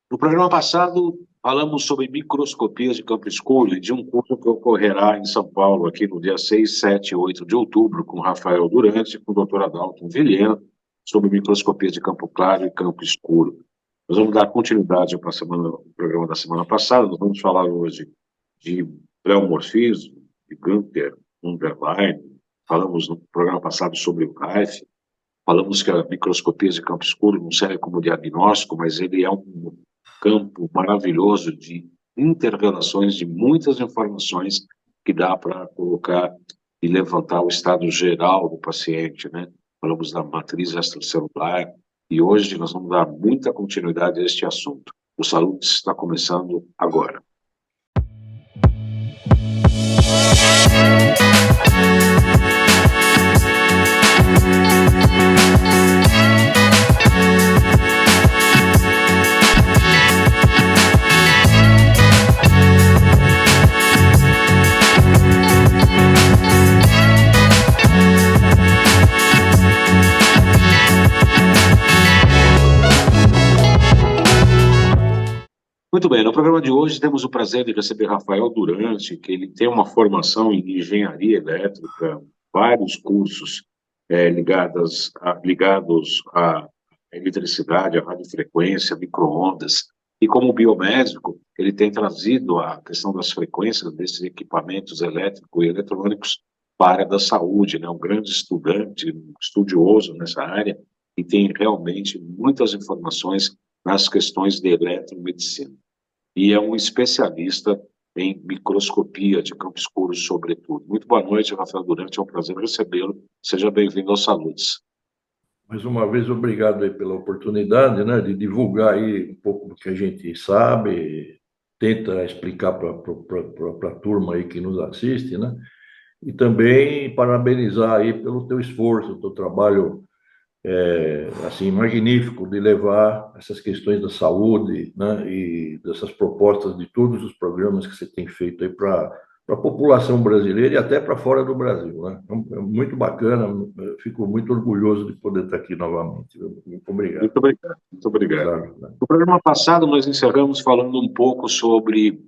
No programa passado, falamos sobre microscopias de campo escuro e de um curso que ocorrerá em São Paulo, aqui no dia 6, 7 e 8 de outubro, com Rafael Durante e com o Dr. Adalto Vilhena, sobre microscopias de campo claro e campo escuro. Nós vamos dar continuidade ao programa da semana passada. Nós vamos falar hoje de pleomorfismo, de Gunther, Underline. Falamos no programa passado sobre o Reif. Falamos que a microscopia de campo escuro não serve como diagnóstico, mas ele é um campo maravilhoso de interrelações de muitas informações que dá para colocar e levantar o estado geral do paciente, né? Falamos da matriz extracelular e hoje nós vamos dar muita continuidade a este assunto. O Saúde está começando agora. Muito bem, no programa de hoje temos o prazer de receber Rafael Durante, que ele tem uma formação em engenharia elétrica, vários cursos ligados à eletricidade, à radiofrequência, micro-ondas, e como biomédico, ele tem trazido a questão das frequências desses equipamentos elétricos e eletrônicos para a área da saúde, né? Um grande estudante, um estudioso nessa área, e tem realmente muitas informações nas questões de eletromedicina e é um especialista em microscopia de campo escuro, sobretudo. Muito boa noite, Rafael Durante, é um prazer recebê-lo. Seja bem-vindo aos Saludes. Mais uma vez, obrigado aí pela oportunidade, né, de divulgar aí um pouco do que a gente sabe, tenta explicar para a turma aí que nos assiste, né, e também parabenizar aí pelo teu esforço, teu trabalho assim, magnífico de levar essas questões da saúde, né, e dessas propostas de todos os programas que você tem feito aí para a população brasileira e até para fora do Brasil, né? É muito bacana, eu fico muito orgulhoso de poder estar aqui novamente. Muito obrigado. Muito obrigado, muito obrigado. Claro, né? No programa passado, nós encerramos falando um pouco sobre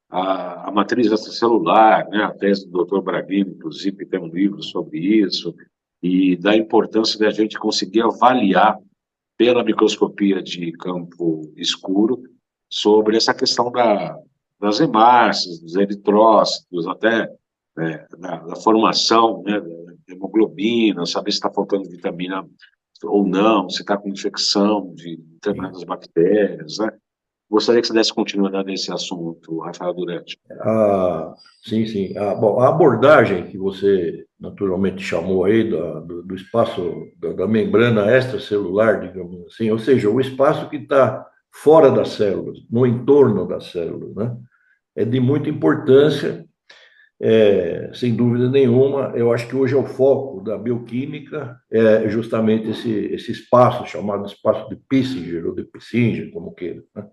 a matriz extracelular, né? A tese do Dr. Braghini, inclusive, tem um livro sobre isso, e da importância de a gente conseguir avaliar pela microscopia de campo escuro sobre essa questão das hemácias, dos eritrócitos, até da formação, né, da hemoglobina, saber se está faltando vitamina ou não, se está com infecção de determinadas bactérias, né? Gostaria que você desse continuidade nesse assunto, Rafael Durante. Sim, sim. Bom, a abordagem que você naturalmente chamou aí do espaço da membrana extracelular, digamos assim, ou seja, o espaço que está fora das células, no entorno das células, né? É de muita importância, sem dúvida nenhuma. Eu acho que hoje é o foco da bioquímica, é justamente esse espaço chamado espaço de Pissinger, ou de Pissinger, como queira, né?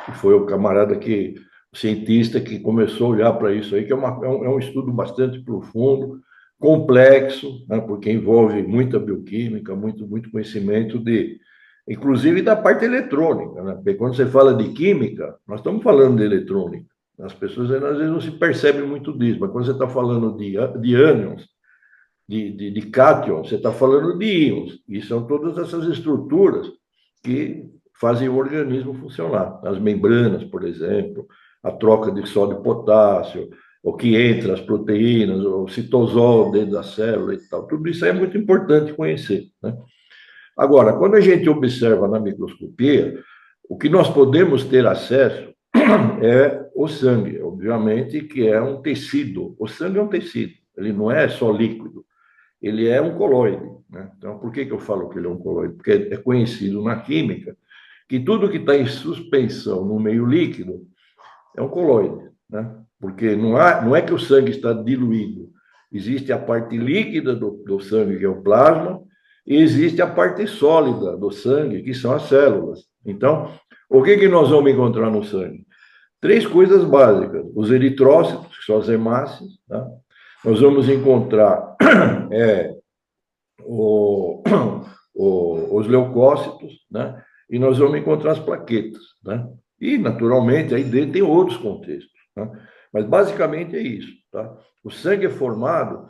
Que foi o camarada o cientista que começou a olhar para isso aí, que é um estudo bastante profundo, complexo, né, porque envolve muita bioquímica, muito conhecimento inclusive da parte eletrônica, né? Porque quando você fala de química, nós estamos falando de eletrônica. As pessoas às vezes não se percebem muito disso, mas quando você está falando de ânions, de cátions, você está falando de íons, e são todas essas estruturas que fazem o organismo funcionar. As membranas, por exemplo, a troca de sódio e potássio, o que entra, as proteínas, o citosol dentro da célula e tal. Tudo isso é muito importante conhecer, né? Agora, quando a gente observa na microscopia, o que nós podemos ter acesso é o sangue, obviamente, que é um tecido. O sangue é um tecido, ele não é só líquido, ele é um coloide, né? Então, por que eu falo que ele é um coloide? Porque é conhecido na química que tudo que está em suspensão no meio líquido é um coloide, né? Porque não é que o sangue está diluído, existe a parte líquida do sangue, que é o plasma, e existe a parte sólida do sangue, que são as células. Então, o que nós vamos encontrar no sangue? Três coisas básicas: os eritrócitos, que são as hemácias, tá? Nós vamos encontrar os leucócitos, né? E nós vamos encontrar as plaquetas, né? E, naturalmente, aí dentro tem outros contextos, né? Mas, basicamente, é isso, tá? O sangue é formado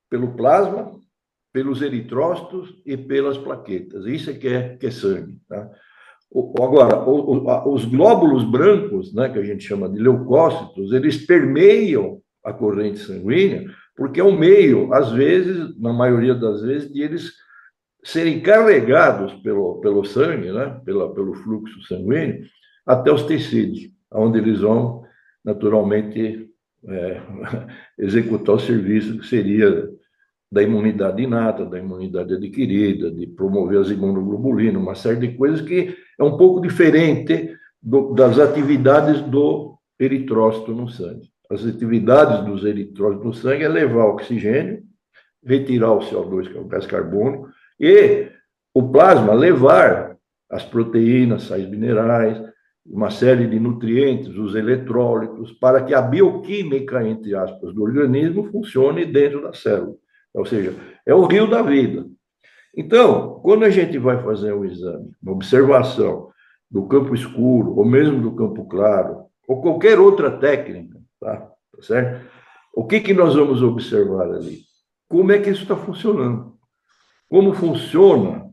pelo plasma, pelos eritrócitos e pelas plaquetas. Isso é que é sangue, tá? Agora, os glóbulos brancos, né, que a gente chama de leucócitos, eles permeiam a corrente sanguínea, porque é um meio, às vezes, na maioria das vezes, de eles serem carregados pelo sangue, né, pelo fluxo sanguíneo, até os tecidos, onde eles vão, naturalmente, é, executar o serviço que seria da imunidade inata, da imunidade adquirida, de promover as imunoglobulinas, uma série de coisas que é um pouco diferente das atividades do eritrócito no sangue. As atividades dos eritrócitos no sangue é levar oxigênio, retirar o CO2, que é o gás carbônico, e o plasma levar as proteínas, sais minerais, uma série de nutrientes, os eletrólitos, para que a bioquímica, entre aspas, do organismo funcione dentro da célula. Ou seja, é o rio da vida. Então, quando a gente vai fazer um exame, uma observação do campo escuro, ou mesmo do campo claro, ou qualquer outra técnica, tá certo? O que nós vamos observar ali? Como é que isso está funcionando? Como funciona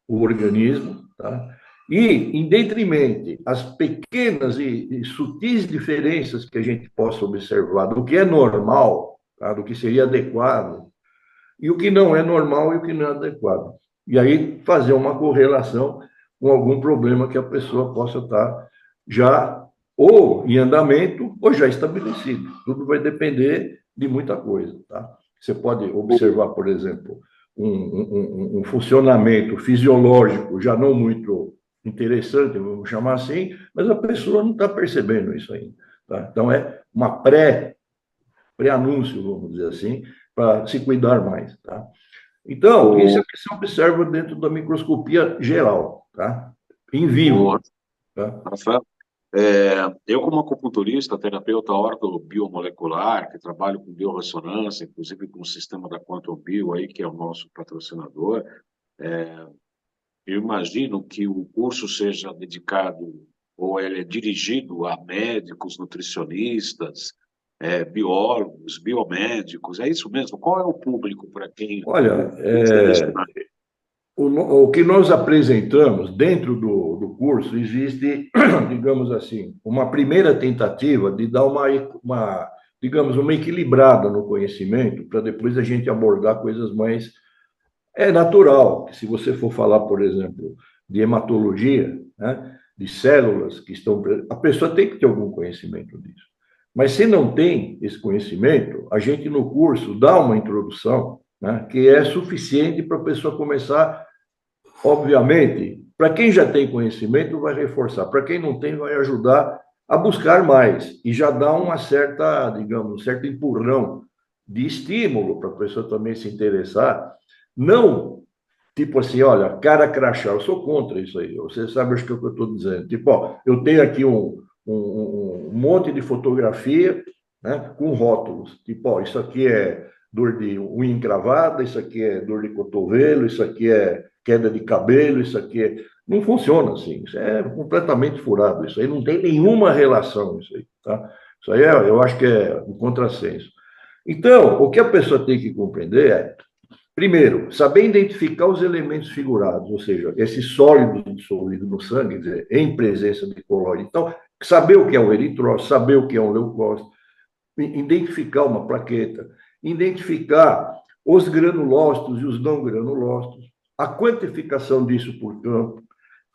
o organismo, tá? E, em detrimento, as pequenas e sutis diferenças que a gente possa observar do que é normal, tá? Do que seria adequado, e o que não é normal e o que não é adequado. E aí fazer uma correlação com algum problema que a pessoa possa estar já ou em andamento ou já estabelecido. Tudo vai depender de muita coisa, tá? Você pode observar, por exemplo, um funcionamento fisiológico já não muito interessante, vamos chamar assim, mas a pessoa não está percebendo isso ainda, tá? Então, é uma pré-anúncio, vamos dizer assim, para se cuidar mais, tá? Então, isso é o que se observa dentro da microscopia geral, tá? Em vivo, tá? Rafael, eu, como acupunturista, terapeuta ortobiomolecular, que trabalho com biorressonância, inclusive com o sistema da Quantum Bio, aí, que é o nosso patrocinador, eu imagino que o curso seja dedicado, ou ele é dirigido a médicos, nutricionistas, biólogos, biomédicos, é isso mesmo? Qual é o público para quem Olha, você destinar? o que nós apresentamos dentro do curso, existe, digamos assim, uma primeira tentativa de dar digamos, uma equilibrada no conhecimento, para depois a gente abordar coisas mais. É natural que, se você for falar, por exemplo, de hematologia, né, de células que estão. A pessoa tem que ter algum conhecimento disso. Mas se não tem esse conhecimento, a gente no curso dá uma introdução, né, que é suficiente para a pessoa começar. Obviamente, para quem já tem conhecimento, vai reforçar. Para quem não tem, vai ajudar a buscar mais. E já dá uma certa, digamos, um certo empurrão de estímulo para a pessoa também se interessar. Não, tipo assim, olha, cara crachá, eu sou contra isso aí. Você sabe o que eu estou dizendo. Tipo, ó, eu tenho aqui um monte de fotografia, né, com rótulos. Tipo, ó, isso aqui é dor de unha encravada, isso aqui é dor de cotovelo, isso aqui é queda de cabelo, isso aqui é. Não funciona assim, isso é completamente furado, isso aí não tem nenhuma relação, isso aí, tá? Isso aí eu acho que é um contrassenso. Então, o que a pessoa tem que compreender é, primeiro, saber identificar os elementos figurados, ou seja, esse sólido dissolvido no sangue, quer dizer, em presença de colóide. Então, saber o que é um eritrócito, saber o que é um leucócito, identificar uma plaqueta, identificar os granulócitos e os não granulócitos, a quantificação disso por campo,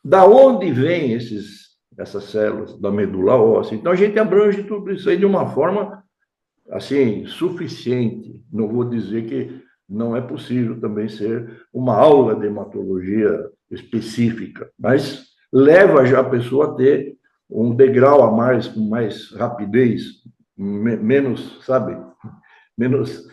da onde vêm essas células da medula óssea. Então, a gente abrange tudo isso aí de uma forma, assim, suficiente. Não vou dizer que não é possível também ser uma aula de hematologia específica, mas leva já a pessoa a ter um degrau a mais, com mais rapidez, menos, sabe, menos,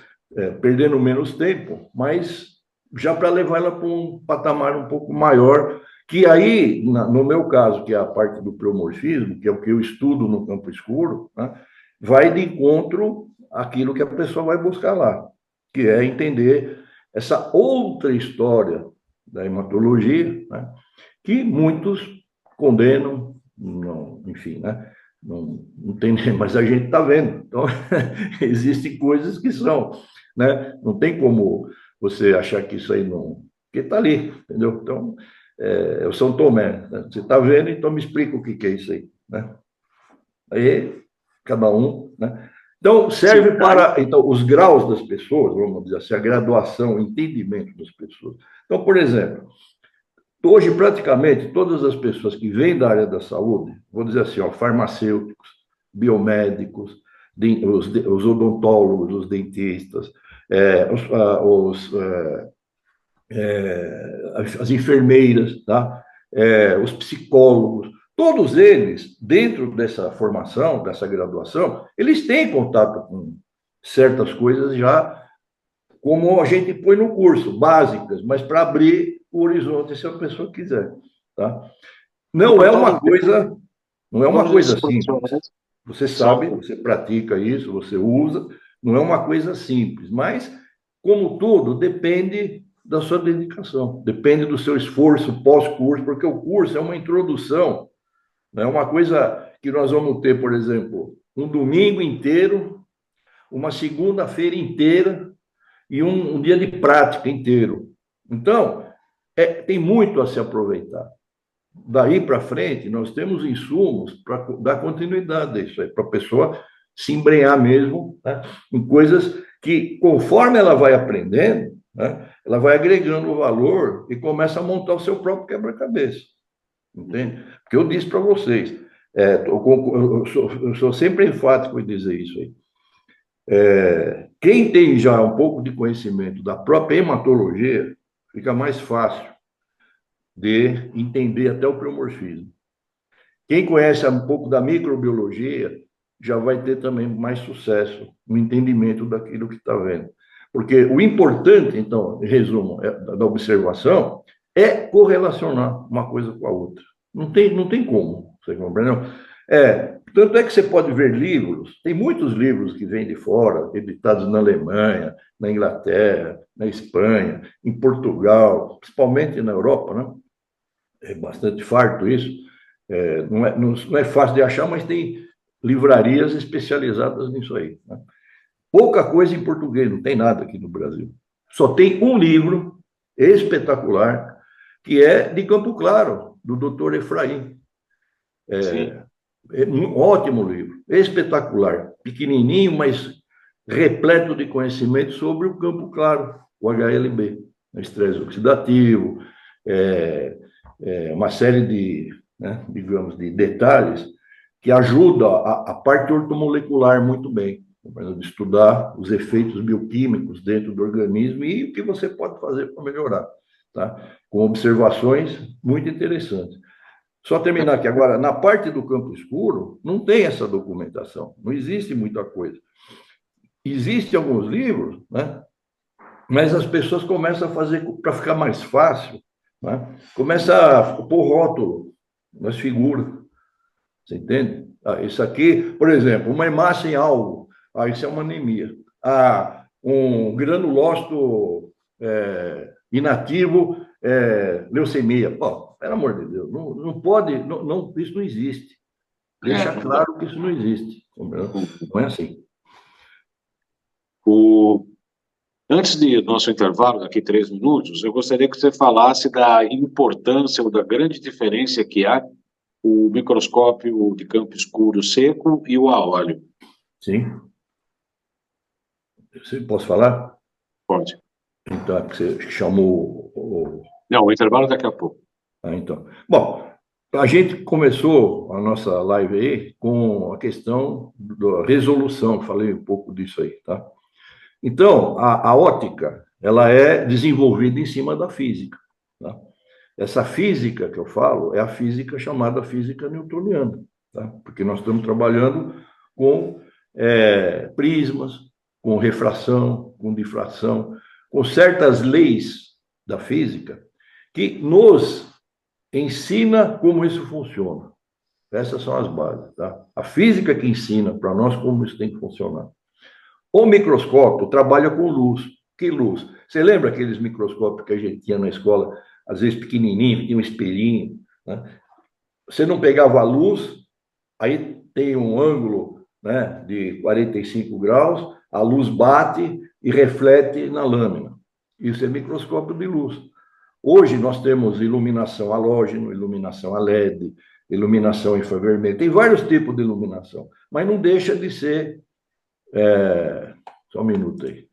perdendo menos tempo, mas já para levar ela para um patamar um pouco maior, que aí, no meu caso, que é a parte do pleomorfismo, que é o que eu estudo no campo escuro, né, vai de encontro àquilo que a pessoa vai buscar lá, que é entender essa outra história da hematologia, né, que muitos condenam, não, enfim, né? Não tem, mas a gente está vendo. Então, existem coisas que são, né? Não tem como você achar que isso aí não. Porque está ali, entendeu? Então, é o São Tomé, né? Você está vendo, então me explica o que é isso aí, né? Aí, cada um, né? Então, serve para então, os graus das pessoas, vamos dizer assim, a graduação, o entendimento das pessoas. Então, por exemplo, hoje, praticamente, todas as pessoas que vêm da área da saúde, vou dizer assim, ó, farmacêuticos, biomédicos, os odontólogos, os dentistas, as enfermeiras, tá? Os psicólogos, todos eles, dentro dessa formação, dessa graduação, eles têm contato com certas coisas já, como a gente põe no curso, básicas, mas para abrir o horizonte, se a pessoa quiser, tá? Não é uma coisa, não é uma coisa simples. Você sabe, você pratica isso, você usa, não é uma coisa simples, mas, como tudo, depende da sua dedicação, depende do seu esforço pós-curso, porque o curso é uma introdução, não é uma coisa que nós vamos ter, por exemplo, um domingo inteiro, uma segunda-feira inteira e um dia de prática inteiro. Então, tem muito a se aproveitar. Daí para frente, nós temos insumos para dar continuidade a isso aí, para a pessoa se embrenhar mesmo, né, em coisas que, conforme ela vai aprendendo, né, ela vai agregando valor e começa a montar o seu próprio quebra-cabeça. Entende? Porque eu disse para vocês, eu sou sempre enfático em dizer isso aí. Quem tem já um pouco de conhecimento da própria hematologia, fica mais fácil de entender até o pleomorfismo. Quem conhece um pouco da microbiologia já vai ter também mais sucesso no entendimento daquilo que está vendo. Porque o importante, então, em resumo, da observação, é correlacionar uma coisa com a outra. Não tem como, você compreendeu? Tanto é que você pode ver livros, tem muitos livros que vêm de fora, editados na Alemanha, na Inglaterra, na Espanha, em Portugal, principalmente na Europa, né? É bastante farto isso. Não é fácil de achar, mas tem livrarias especializadas nisso aí, né? Pouca coisa em português, não tem nada aqui no Brasil. Só tem um livro espetacular, que é de Campo Claro, do Dr. Efraim. É um ótimo livro, espetacular, pequenininho, mas repleto de conhecimento sobre o Campo Claro, o HLB, estresse oxidativo, uma série de, né, digamos, de detalhes que ajuda a parte ortomolecular muito bem, de estudar os efeitos bioquímicos dentro do organismo e o que você pode fazer para melhorar, tá? Com observações muito interessantes. Só terminar aqui agora, na parte do campo escuro, não tem essa documentação, não existe muita coisa. Existem alguns livros, né? Mas as pessoas começam a fazer, para ficar mais fácil, né? Começa a pôr rótulo nas figuras, você entende? Isso aqui, por exemplo, uma hemácia em algo, isso é uma anemia. Um granulócito inativo, leucemia. Pô, pelo amor de Deus, não pode, isso não existe. Deixa claro que isso não existe. Não é assim. Antes do nosso intervalo, daqui 3 minutos, eu gostaria que você falasse da importância ou da grande diferença que há o microscópio de campo escuro seco e o a óleo. Sim. Posso falar? Pode. Então, você chamou Não, o intervalo daqui a pouco. Então. Bom, a gente começou a nossa live aí com a questão da resolução, falei um pouco disso aí, tá? Então, a ótica, ela é desenvolvida em cima da física, tá? Essa física que eu falo é a física chamada física newtoniana, tá? Porque nós estamos trabalhando com prismas, com refração, com difração, com certas leis da física que nos ensina como isso funciona. Essas são as bases, tá? A física que ensina para nós como isso tem que funcionar. O microscópio trabalha com luz. Que luz? Você lembra aqueles microscópios que a gente tinha na escola, às vezes pequenininho, tinha um espelhinho, né? você não pegava a luz, aí tem um ângulo, né, de 45 graus, a luz bate e reflete na lâmina. Isso é microscópio de luz. Hoje nós temos iluminação halógeno, iluminação a LED, iluminação infravermelha, tem vários tipos de iluminação, mas não deixa de ser... só um minuto aí.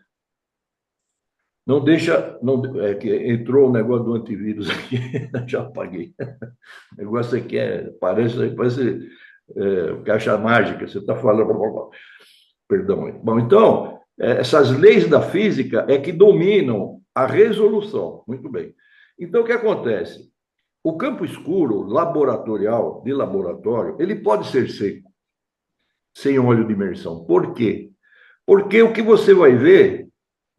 Não deixa... que entrou o negócio do antivírus aqui, já apaguei. O negócio aqui parece caixa mágica, você está falando... Perdão. Bom, então, essas leis da física é que dominam a resolução. Muito bem. Então, o que acontece? O campo escuro laboratorial, de laboratório, ele pode ser seco, sem óleo de imersão. Por quê? Porque o que você vai ver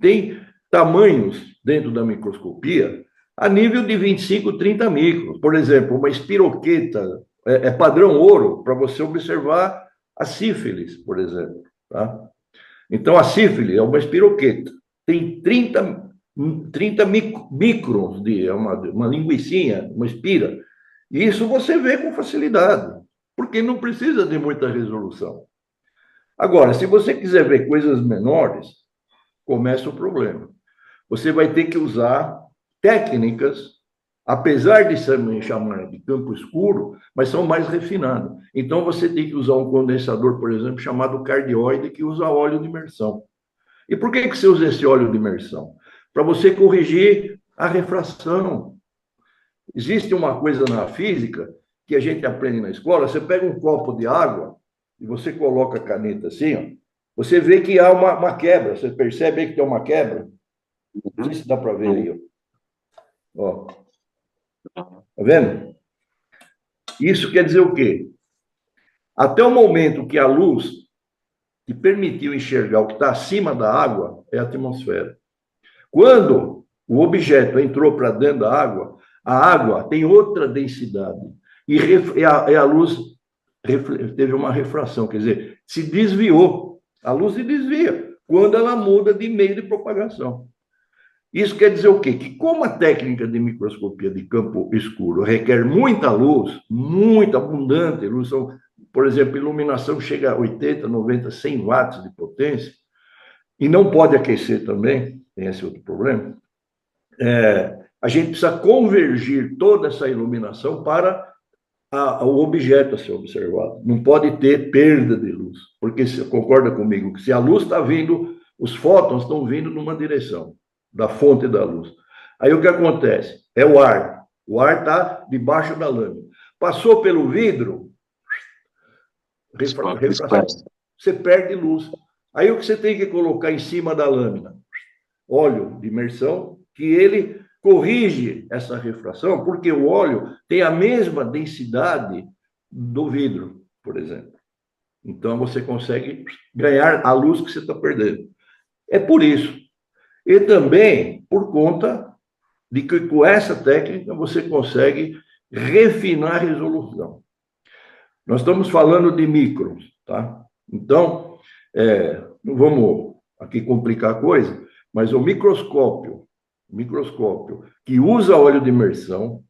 tem tamanhos dentro da microscopia a nível de 25, 30 microns. Por exemplo, uma espiroqueta é padrão ouro para você observar a sífilis, por exemplo. Tá? Então, a sífilis é uma espiroqueta. Tem 30 microns, uma linguicinha, uma espira. E isso você vê com facilidade, porque não precisa de muita resolução. Agora, se você quiser ver coisas menores, começa o problema. Você vai ter que usar técnicas, apesar de se chamar de campo escuro, mas são mais refinadas. Então, você tem que usar um condensador, por exemplo, chamado cardioide, que usa óleo de imersão. E por que você usa esse óleo de imersão? Para você corrigir a refração. Existe uma coisa na física que a gente aprende na escola, você pega um copo de água e você coloca a caneta assim, ó, você vê que há uma quebra, você percebe aí que tem uma quebra? Não sei se dá para ver aí, ó. Tá vendo? Isso quer dizer o quê? Até o momento que a luz que permitiu enxergar o que está acima da água é a atmosfera. Quando o objeto entrou para dentro da água, a água tem outra densidade. E a luz teve uma refração, quer dizer, se desviou. A luz se desvia quando ela muda de meio de propagação. Isso quer dizer o quê? Que como a técnica de microscopia de campo escuro requer muita luz, muito abundante luz, por exemplo, iluminação chega a 80, 90, 100 watts de potência, e não pode aquecer também, tem esse outro problema, a gente precisa convergir toda essa iluminação para o objeto a ser observado. Não pode ter perda de luz, porque você concorda comigo que se a luz está vindo, os fótons estão vindo numa direção da fonte da luz. Aí o que acontece? É o ar. O ar está debaixo da lâmina. Passou pelo vidro, refração, você perde luz. Aí o que você tem que colocar em cima da lâmina? Óleo de imersão, que ele corrige essa refração, porque o óleo tem a mesma densidade do vidro, por exemplo. Então, você consegue ganhar a luz que você está perdendo. É por isso. E também por conta de que com essa técnica você consegue refinar a resolução. Nós estamos falando de microns, tá? Então, não vamos aqui complicar a coisa, mas o microscópio que usa óleo de imersão,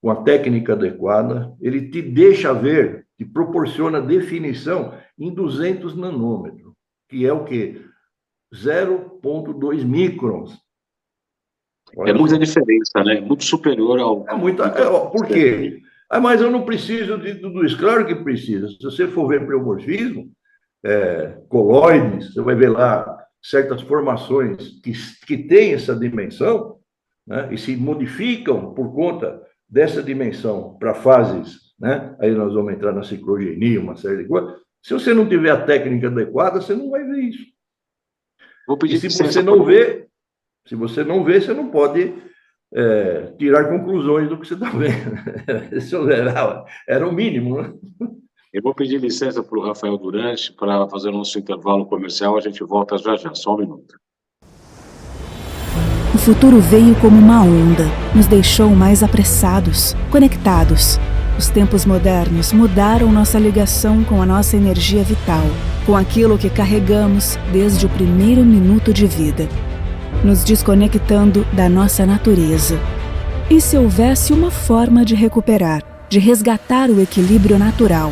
com a técnica adequada, ele te deixa ver, te proporciona definição em 200 nanômetros, que é o quê? 0,2 microns. É muita diferença, né? Muito superior ao... Por quê? Mas eu não preciso de tudo isso. Claro que precisa. Se você for ver pleomorfismo, coloides, você vai ver lá certas formações que têm essa dimensão, né, e se modificam por conta dessa dimensão para fases, né? Aí nós vamos entrar na ciclogenia, uma série de coisas. Se você não tiver a técnica adequada, você não vai ver isso. Vou pedir e se você não vê, você não pode tirar conclusões do que você está vendo. Isso era o mínimo, né? Eu vou pedir licença para o Rafael Durante para fazer o nosso intervalo comercial. A gente volta já já, só um minuto. O futuro veio como uma onda, nos deixou mais apressados, conectados. Os tempos modernos mudaram nossa ligação com a nossa energia vital, com aquilo que carregamos desde o primeiro minuto de vida, nos desconectando da nossa natureza. E se houvesse uma forma de recuperar? de resgatar o equilíbrio natural.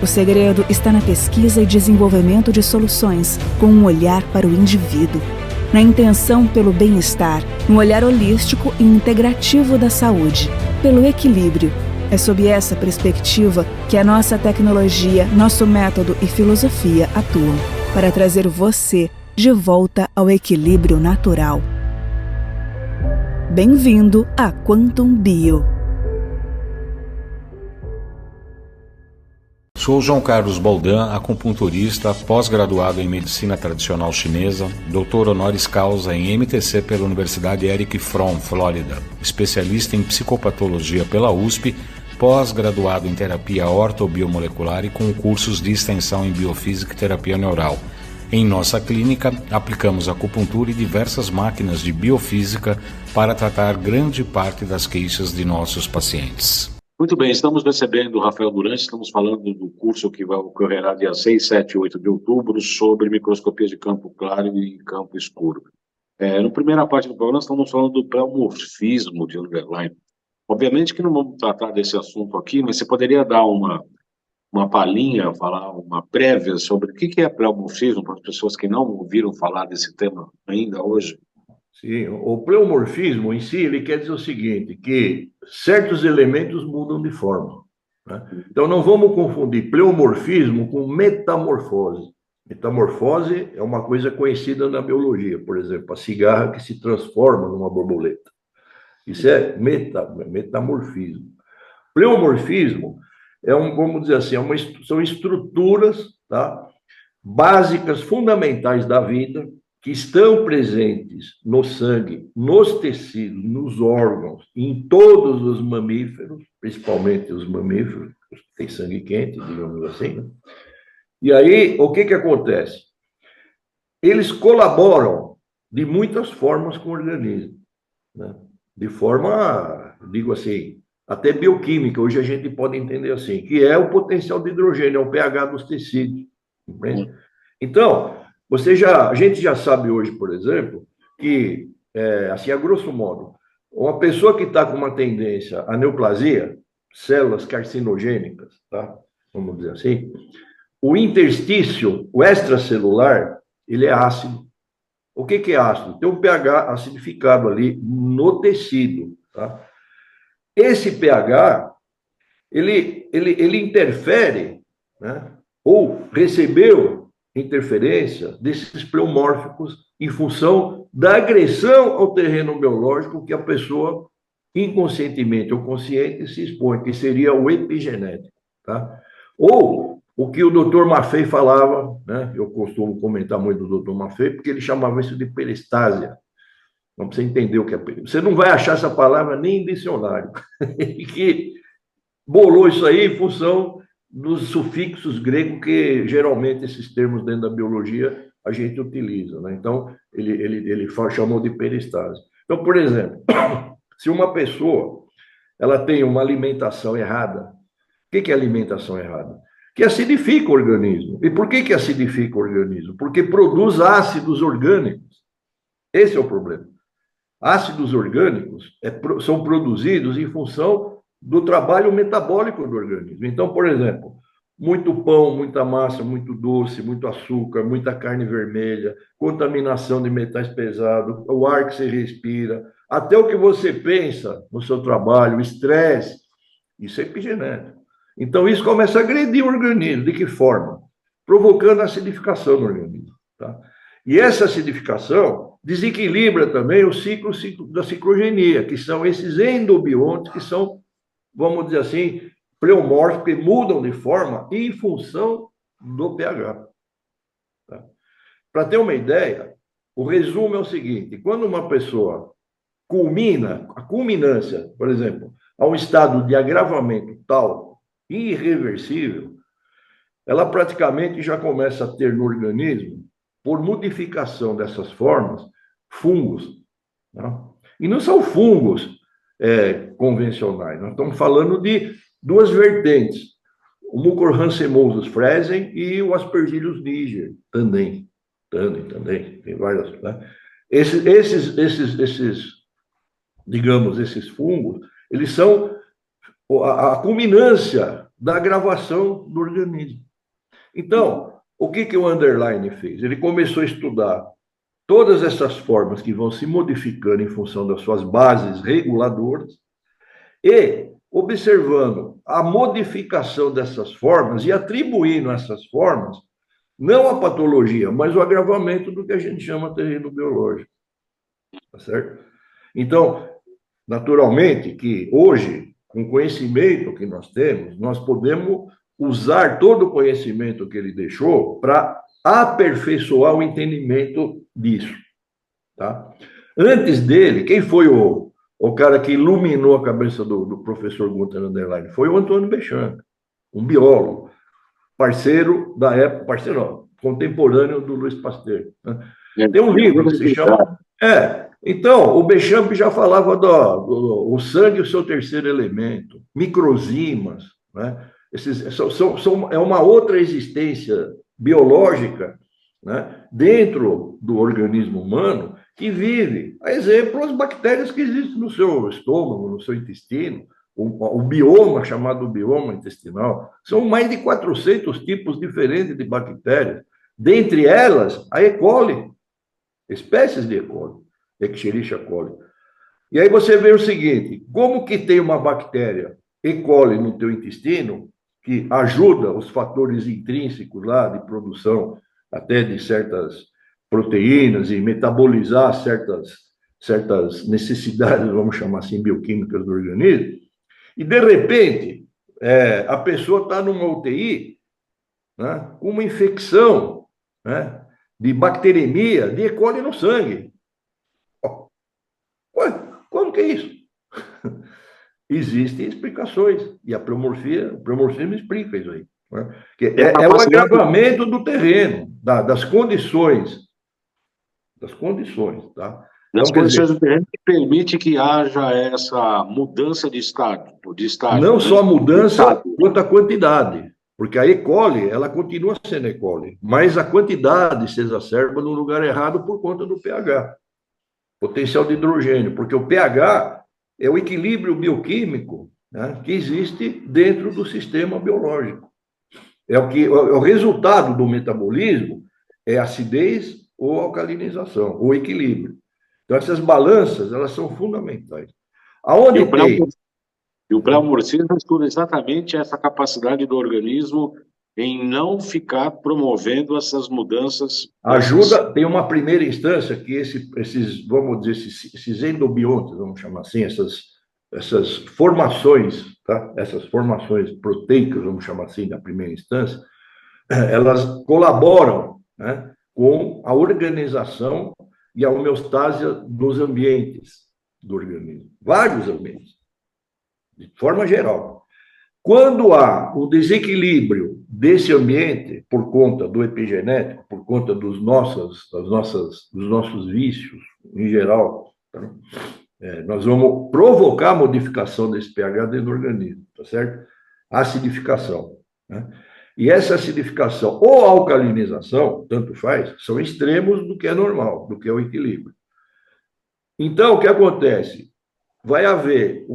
O segredo está na pesquisa e desenvolvimento de soluções com um olhar para o indivíduo, na intenção pelo bem-estar, um olhar holístico e integrativo da saúde, pelo equilíbrio. É sob essa perspectiva que a nossa tecnologia, nosso método e filosofia atuam para trazer você de volta ao equilíbrio natural. Bem-vindo a Quantum Bio. Sou João Carlos Boldan, acupunturista, pós-graduado em Medicina Tradicional Chinesa, doutor honoris causa em MTC pela Universidade Eric Fromm, Flórida, especialista em psicopatologia pela USP, pós-graduado em terapia ortobiomolecular e com cursos de extensão em biofísica e terapia neural. Em nossa clínica, aplicamos acupuntura e diversas máquinas de biofísica para tratar grande parte das queixas de nossos pacientes. Muito bem, estamos recebendo o Rafael Durante, estamos falando do curso que vai ocorrerá dia 6, 7 e 8 de outubro sobre microscopia de campo claro e campo escuro. Na primeira parte do programa, estamos falando do pleomorfismo de underline. Obviamente que não vamos tratar desse assunto aqui, mas você poderia dar uma palhinha, falar uma prévia sobre o que é pleomorfismo para as pessoas que não ouviram falar desse tema ainda hoje? Sim, o pleomorfismo em si, ele quer dizer o seguinte, que certos elementos mudam de forma, né? Então, não vamos confundir pleomorfismo com metamorfose. Metamorfose é uma coisa conhecida na biologia, por exemplo, a cigarra que se transforma numa borboleta. Isso é metamorfismo. Pleomorfismo vamos dizer assim, são estruturas, tá, básicas, fundamentais da vida, que estão presentes no sangue, nos tecidos, nos órgãos, em todos os mamíferos, principalmente os mamíferos, que têm sangue quente, digamos assim, né? E aí, o que acontece? Eles colaboram de muitas formas com o organismo, né? De forma, digo assim, até bioquímica, hoje a gente pode entender assim, que é o potencial de hidrogênio, é o pH dos tecidos, entende? Então, a gente já sabe hoje, por exemplo, que, assim, a grosso modo, uma pessoa que está com uma tendência à neoplasia, células carcinogênicas, tá? Vamos dizer assim, o interstício, o extracelular, ele é ácido. O que é ácido? Tem um pH acidificado ali no tecido, tá? Esse pH, ele interfere, né? Ou recebeu interferência desses pleomórficos em função da agressão ao terreno biológico que a pessoa, inconscientemente ou consciente, se expõe, que seria o epigenético, tá? Ou o que o Dr. Maffei falava, né? Eu costumo comentar muito do Dr. Maffei, porque ele chamava isso de peristásia. Não precisa entender o que é peristásia. Você não vai achar essa palavra nem em dicionário. Ele que bolou isso aí em função dos sufixos gregos que geralmente esses termos dentro da biologia a gente utiliza, né? Então, ele chamou de peristásia. Então, por exemplo, se uma pessoa ela tem uma alimentação errada, o que é alimentação errada? Que acidifica o organismo. E por que acidifica o organismo? Porque produz ácidos orgânicos. Esse é o problema. Ácidos orgânicos são produzidos em função do trabalho metabólico do organismo. Então, por exemplo, muito pão, muita massa, muito doce, muito açúcar, muita carne vermelha, contaminação de metais pesados, o ar que você respira, até o que você pensa no seu trabalho, o estresse, isso é epigenético. Então, isso começa a agredir o organismo. De que forma? Provocando acidificação no organismo, tá? E essa acidificação desequilibra também o ciclo da ciclogenia, que são esses endobiontes que são, vamos dizer assim, pleomórficos, que mudam de forma em função do pH. Tá? Para ter uma ideia, o resumo é o seguinte: quando uma pessoa a culminância, por exemplo, a um estado de agravamento tal, irreversível, ela praticamente já começa a ter no organismo, por modificação dessas formas, fungos. Tá? E não são fungos convencionais, nós estamos falando de duas vertentes, o Mucorhansemosus fraesen e o Aspergillus niger, também, tem várias, né? Esses, digamos, esses fungos, eles são a culminância da gravação do organismo. Então, o que o Underline fez? Ele começou a estudar todas essas formas que vão se modificando em função das suas bases reguladoras e observando a modificação dessas formas e atribuindo essas formas não a patologia, mas o agravamento do que a gente chama terreno biológico. Tá certo? Então, naturalmente que hoje, com o conhecimento que nós temos, nós podemos usar todo o conhecimento que ele deixou para aperfeiçoar o entendimento disso. Tá? Antes dele, quem foi o cara que iluminou a cabeça do professor Gunther Underline? Foi o Antônio Bechamp, um biólogo, parceiro da época, parceiro não, contemporâneo do Louis Pasteur. Né? Tem um livro que se chama... Então, o Bechamp já falava do sangue, o seu terceiro elemento, microzimas, né? É uma outra existência biológica, né, dentro do organismo humano que vive. A exemplo, as bactérias que existem no seu estômago, no seu intestino, o bioma, chamado bioma intestinal, são mais de 400 tipos diferentes de bactérias. Dentre elas, a E. coli, espécies de E. coli, Escherichia coli. E aí você vê o seguinte, como que tem uma bactéria E. coli no teu intestino, que ajuda os fatores intrínsecos lá de produção até de certas proteínas e metabolizar certas necessidades, vamos chamar assim, bioquímicas do organismo, e de repente a pessoa está numa UTI, né, com uma infecção, né, de bacteremia de E. coli no sangue. Ué, como que é isso? Existem explicações, e o pleomorfismo explica isso aí. Né? Que é o agravamento do terreno, das condições. Das condições, tá? Das condições do terreno que permite que haja essa mudança de estágio. Não, né? Só a mudança, quanto a quantidade. Porque a E. coli, ela continua sendo E. coli, mas a quantidade se exacerba no lugar errado por conta do pH, potencial de hidrogênio, porque o pH é o equilíbrio bioquímico, né, que existe dentro do sistema biológico. É o resultado do metabolismo é acidez ou alcalinização, ou equilíbrio. Então, essas balanças, elas são fundamentais. Aonde E o pleomorfismo estuda exatamente essa capacidade do organismo em não ficar promovendo essas mudanças. Ajuda, tem uma primeira instância que esses vamos dizer, esses endobiontes, vamos chamar assim, essas formações, tá? Essas formações proteicas, vamos chamar assim, na primeira instância, elas colaboram, né, com a organização e a homeostase dos ambientes do organismo, vários ambientes, de forma geral. Quando há o desequilíbrio desse ambiente por conta do epigenético, por conta dos nossos vícios em geral, tá? Nós vamos provocar a modificação desse pH dentro do organismo, tá certo? Acidificação, né? E essa acidificação ou alcalinização, tanto faz, são extremos do que é normal, do que é o equilíbrio. Então, o que acontece? Vai haver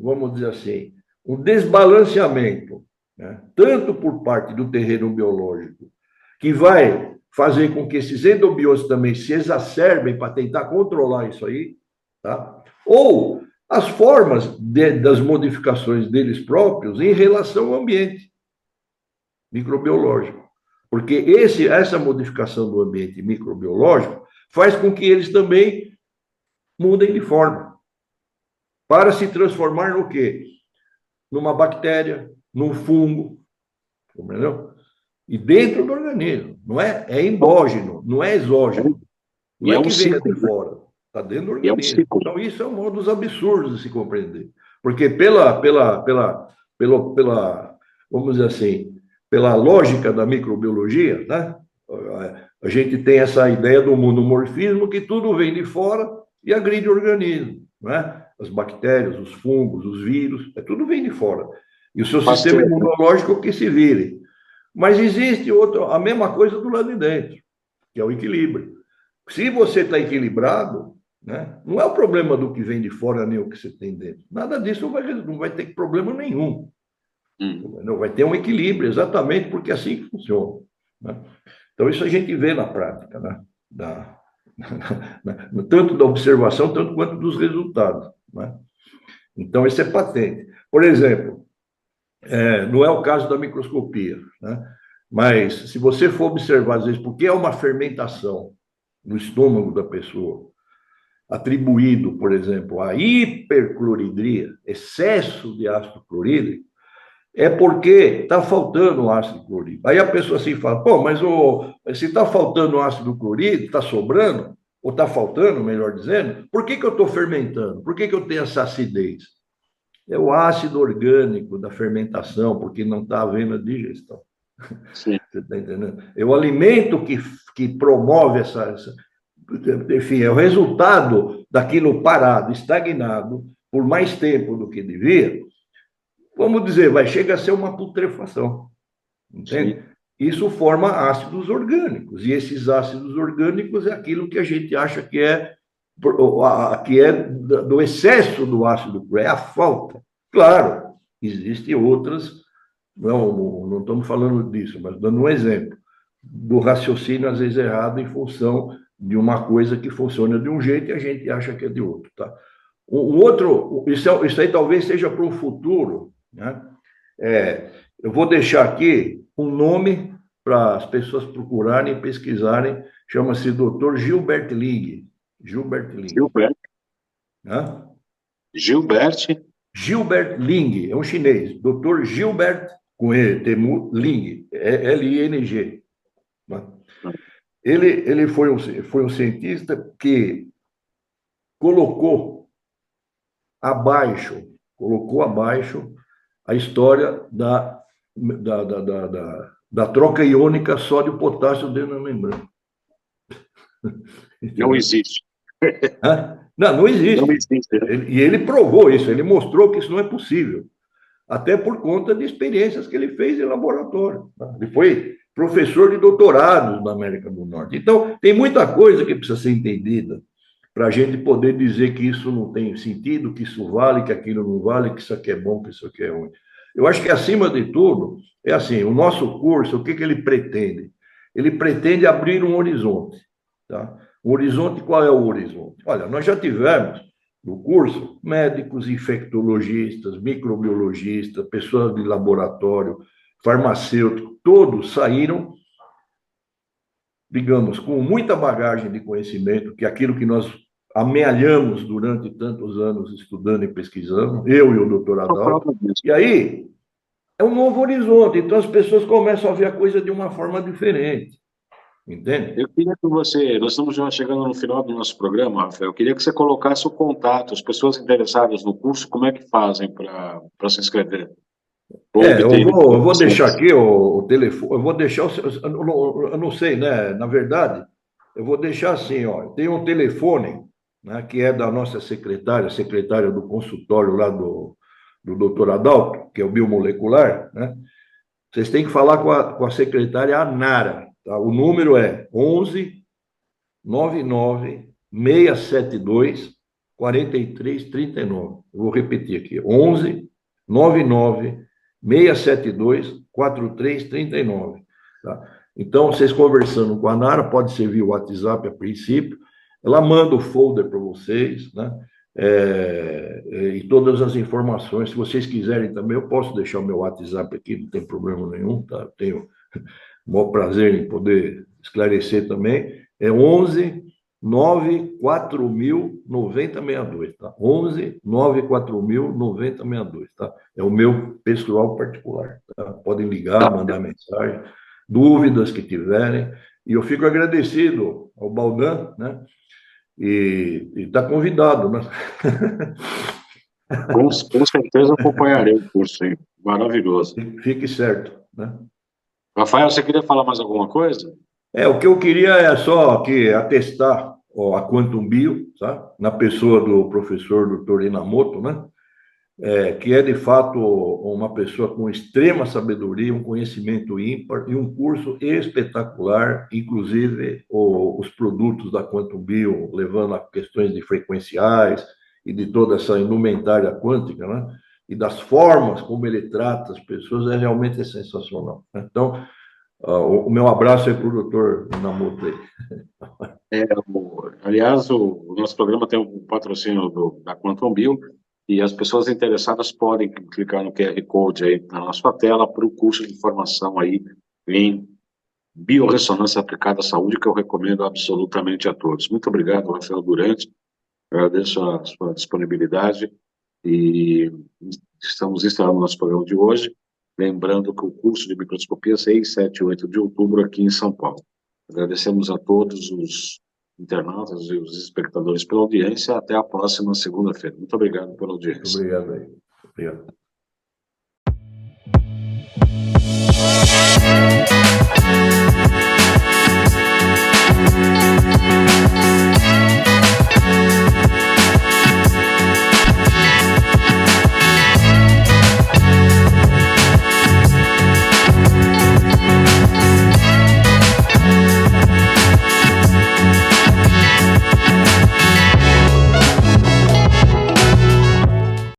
vamos dizer assim, um desbalanceamento, né, tanto por parte do terreno biológico, que vai fazer com que esses endobiotos também se exacerbem para tentar controlar isso aí, tá? Ou as formas das modificações deles próprios em relação ao ambiente microbiológico. Porque essa modificação do ambiente microbiológico faz com que eles também mudem de forma, para se transformar no quê? Numa bactéria, num fungo, entendeu? E dentro do organismo, não é endógeno, não é exógeno, não é que vem de fora, está dentro do organismo. Então isso é um dos absurdos de se compreender, porque vamos dizer assim, pela lógica da microbiologia, né? A gente tem essa ideia do monomorfismo que tudo vem de fora e agride o organismo, né? As bactérias, os fungos, os vírus, tudo vem de fora. E o seu sistema imunológico que se vire. Mas existe a mesma coisa do lado de dentro, que é o equilíbrio. Se você está equilibrado, né? Não é o problema do que vem de fora nem o que você tem dentro. Nada disso não vai ter problema nenhum. Não vai ter um equilíbrio, exatamente porque é assim que funciona, né? Então, isso a gente vê na prática, né? Tanto da observação, tanto quanto dos resultados, né? Então, isso é patente. Por exemplo, não é o caso da microscopia, né? Mas, se você for observar, às vezes, porque é uma fermentação no estômago da pessoa, atribuído, por exemplo, à hipercloridria, excesso de ácido clorídrico, é porque está faltando ácido clorídrico. Aí a pessoa assim fala, pô, mas se está faltando ácido clorídrico, está sobrando, ou está faltando, melhor dizendo, por que eu estou fermentando? Por que eu tenho essa acidez? É o ácido orgânico da fermentação, porque não está havendo a digestão. Sim. Você está entendendo? É o alimento que promove enfim, é o resultado daquilo parado, estagnado, por mais tempo do que devia. Vamos dizer, chega a ser uma putrefação, entende? Sim. Isso forma ácidos orgânicos, e esses ácidos orgânicos é aquilo que a gente acha que é do excesso do ácido, é a falta. Claro, existem outras, não estamos falando disso, mas dando um exemplo, do raciocínio às vezes errado em função de uma coisa que funciona de um jeito e a gente acha que é de outro, tá? Isso aí talvez seja para o futuro, né? Eu vou deixar aqui um nome para as pessoas procurarem, pesquisarem, chama-se Dr. Gilbert Ling. Gilbert Ling, é um chinês, Dr. Gilbert, com E, Temu, Ling, L-I-N-G. Ele foi um cientista que colocou abaixo a história da troca iônica sódio-potássio dentro da membrana. Não existe. Não existe. Não existe. E ele provou isso, ele mostrou que isso não é possível, até por conta de experiências que ele fez em laboratório. Ele foi professor de doutorado na América do Norte. Então, tem muita coisa que precisa ser entendida para a gente poder dizer que isso não tem sentido, que isso vale, que aquilo não vale, que isso aqui é bom, que isso aqui é ruim. Eu acho que, acima de tudo, é assim, o nosso curso, o que ele pretende? Ele pretende abrir um horizonte, tá? O horizonte, qual é o horizonte? Olha, nós já tivemos no curso médicos, infectologistas, microbiologistas, pessoas de laboratório, farmacêuticos, todos saíram, digamos, com muita bagagem de conhecimento, que é aquilo que nós amealhamos durante tantos anos estudando e pesquisando, eu e o doutor Adalto, e aí é um novo horizonte, então as pessoas começam a ver a coisa de uma forma diferente, entende? Eu queria que nós estamos já chegando no final do nosso programa, Rafael, eu queria que você colocasse o contato, as pessoas interessadas no curso, como é que fazem para se inscrever? Eu vou deixar aqui o telefone, eu vou deixar, eu não sei, né? Na verdade, eu vou deixar assim, ó, tem um telefone, né, que é da nossa secretária do consultório lá do doutor Adalto, que é o biomolecular, né? Vocês têm que falar com a secretária Anara, tá? O número é 11 99 672 4339. Eu vou repetir aqui, 11 99 672 4339, tá? Então, vocês conversando com a Nara, pode ser via WhatsApp a princípio, ela manda o folder para vocês, né? E todas as informações, se vocês quiserem também, eu posso deixar o meu WhatsApp aqui, não tem problema nenhum, tá? Tenho o maior prazer em poder esclarecer também, é 11 94000 9062, tá? 11 94000 9062, tá? É o meu pessoal particular, tá? Podem ligar, mandar mensagem, dúvidas que tiverem, e eu fico agradecido ao Baldan, né? E está convidado, né? Com certeza acompanharei o curso aí, maravilhoso. Fique certo, né? Rafael, você queria falar mais alguma coisa? O que eu queria é só aqui atestar a Quantum Bio, tá? Na pessoa do professor Dr. Inamoto, né? que é de fato uma pessoa com extrema sabedoria, um conhecimento ímpar e um curso espetacular, inclusive os produtos da Quantum Bio, levando a questões de frequenciais e de toda essa indumentária quântica, né? E das formas como ele trata as pessoas, realmente sensacional. Então, o meu abraço é para o doutor Minamoto aí. Aliás, o nosso programa tem um patrocínio da Quantum Bio, e as pessoas interessadas podem clicar no QR Code aí na nossa tela para o curso de formação aí em biorressonância aplicada à saúde, que eu recomendo absolutamente a todos. Muito obrigado, Rafael Durante, agradeço a sua disponibilidade e estamos encerrando o nosso programa de hoje, lembrando que o curso de microscopia 6, 7 e 8 de outubro aqui em São Paulo. Agradecemos a todos os internautas e os espectadores pela audiência. Até a próxima segunda-feira. Muito obrigado pela audiência. Muito obrigado aí. Obrigado.